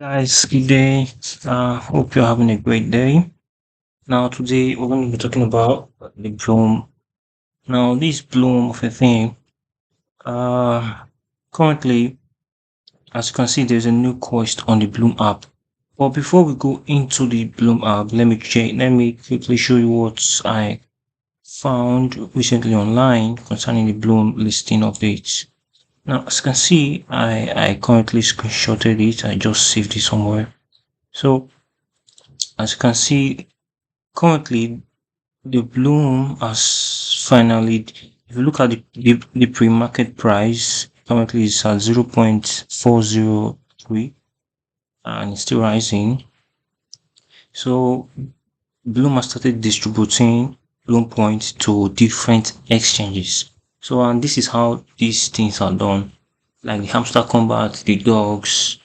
Guys, good day. Hope you're having a great day. Now, today we're going to be talking about the Bloom. Now, this Bloom of a thing, uh, currently, as you can see, there's a new quest on the Bloom app. But before we go into the Bloom app, let me quickly show you what I found recently online concerning the Bloom listing updates. Now, as you can see, I currently screenshotted it. I just saved it somewhere. So, as you can see, currently, the Bloom has finally, if you look at the pre-market price, currently it's at 0.403 and it's still rising. So Bloom has started distributing Bloom points to different exchanges. So, and this is how these things are done. Like the hamster combat, the dogs,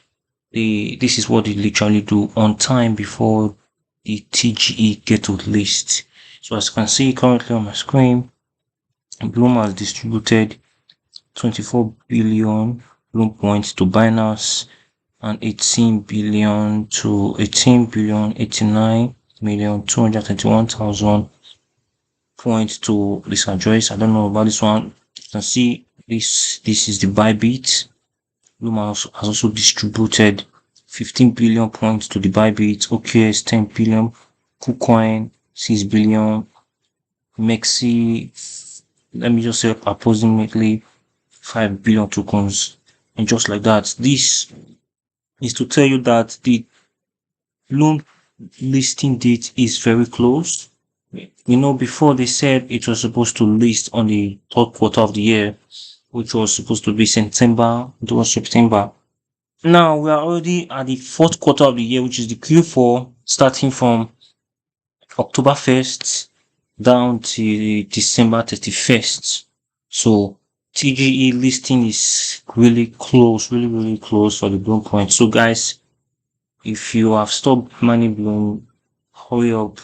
this is what they literally do on time before the TGE get to list. So as you can see currently on my screen, Bloom has distributed 24 billion Bloom points to Binance and 18,089,231,000 points to this address. I don't know about this one. You can see this is the Bybit. Bloom has also distributed 15 billion points to the Bybit, OKS 10 billion, KuCoin 6 billion, Mexi, let me just say approximately 5 billion tokens. And just like that, this is to tell you that the Bloom listing date is very close. Before they said it was supposed to list on the third quarter of the year, which was supposed to be September towards September. Now we are already at the fourth quarter of the year, which is the Q4, starting from October 1st down to December 31st. So TGE listing is really close, really close for the Bloom point. So guys, if you have stopped mining Bloom, hurry up,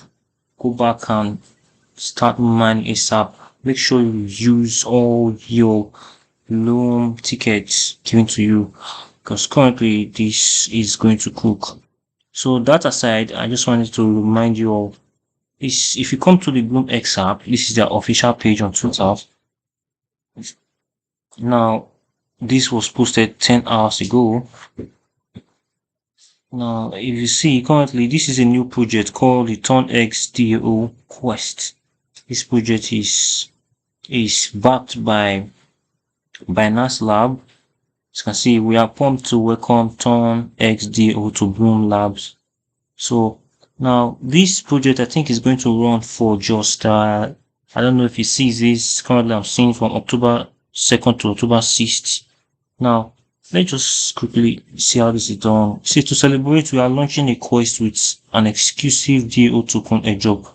go back and start mining ASAP. Make sure you use all your Bloom tickets given to you, because currently this is going to cook. So that aside, I just wanted to remind you of this. If you come to the Bloom X app, this is their official page on Twitter. Now, this was posted 10 hours ago. Now, if you see, currently this is a new project called the 𝐁𝐄𝐍 Quest. This project is backed by Binance Lab. As you can see, we are pumped to welcome 𝐁𝐄𝐍 to Bloom Labs. So now this project I think is going to run for just I don't know if you see this. Currently I'm seeing from October 2nd to October 6th. Now let's just quickly see how this is done. See, to celebrate, we are launching a quest with an exclusive DAO token airdrop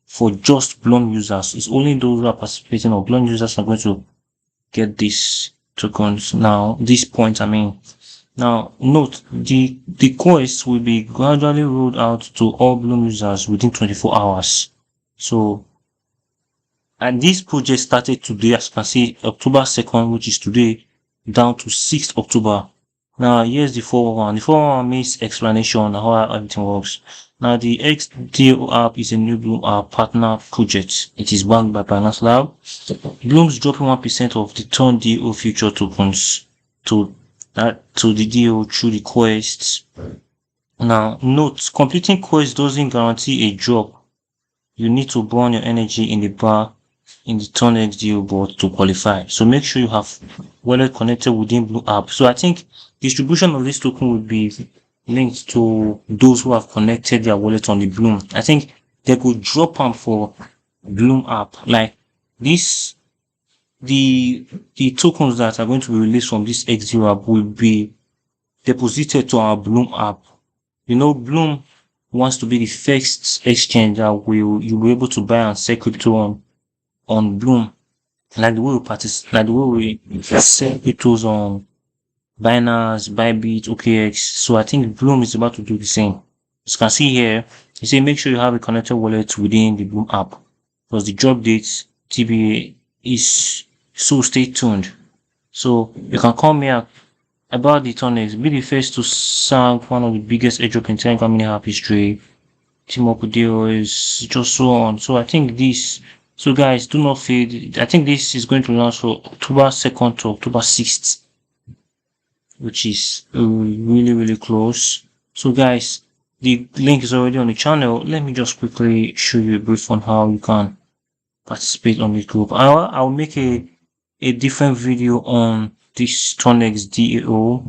for just Bloom users. It's only those who are participating or Bloom users are going to get these tokens. Now these points, now note, the quest will be gradually rolled out to all Bloom users within 24 hours. So, and this project started today, as you can see, October 2nd, which is today, down to 6th October. Now here's the 411. The 411 means explanation on how everything works. Now the XDO app is a new Bloom app partner project. It is backed by Binance Lab. Bloom's dropping 1% of the turn DO future tokens to the DO through the quests. Now note, completing quests doesn't guarantee a drop. You need to burn your energy in the bar in the Turn XDO board to qualify. So make sure you have wallet connected within Bloom app. So I think distribution of this token will be linked to those who have connected their wallet on the Bloom. I think they could drop them for Bloom app. Like this, the tokens that are going to be released from this XDO app will be deposited to our Bloom app. Bloom wants to be the first exchange that you'll be able to buy and sell crypto on Bloom, like the way we sell cryptos on Binance, Bybit, OKX. So I think Bloom is about to do the same. As you can see here, you say make sure you have a connected wallet within the Bloom app, because the drop date TBA is, so stay tuned. So you can come here about the 𝐁𝐄𝐍, be the first to sang one of the biggest airdrop in time coming in history. Team up with deals, just so on. So I think this. So guys, do not fade. I think this is going to launch for October 2nd to October 6th, which is really close. So guys, the link is already on the channel. Let me just quickly show you a brief on how you can participate on the group. I'll make a different video on this 𝐁𝐄𝐍 DAO.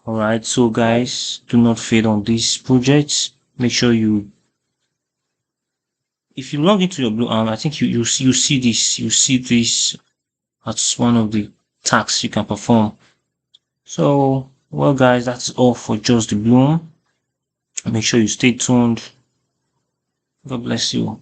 Alright, so guys, do not fade on this project. Make sure you, if you log into your Blum, I think you see this as one of the tasks you can perform. So well guys, that's all for just the Blum. Make sure you stay tuned. God bless you.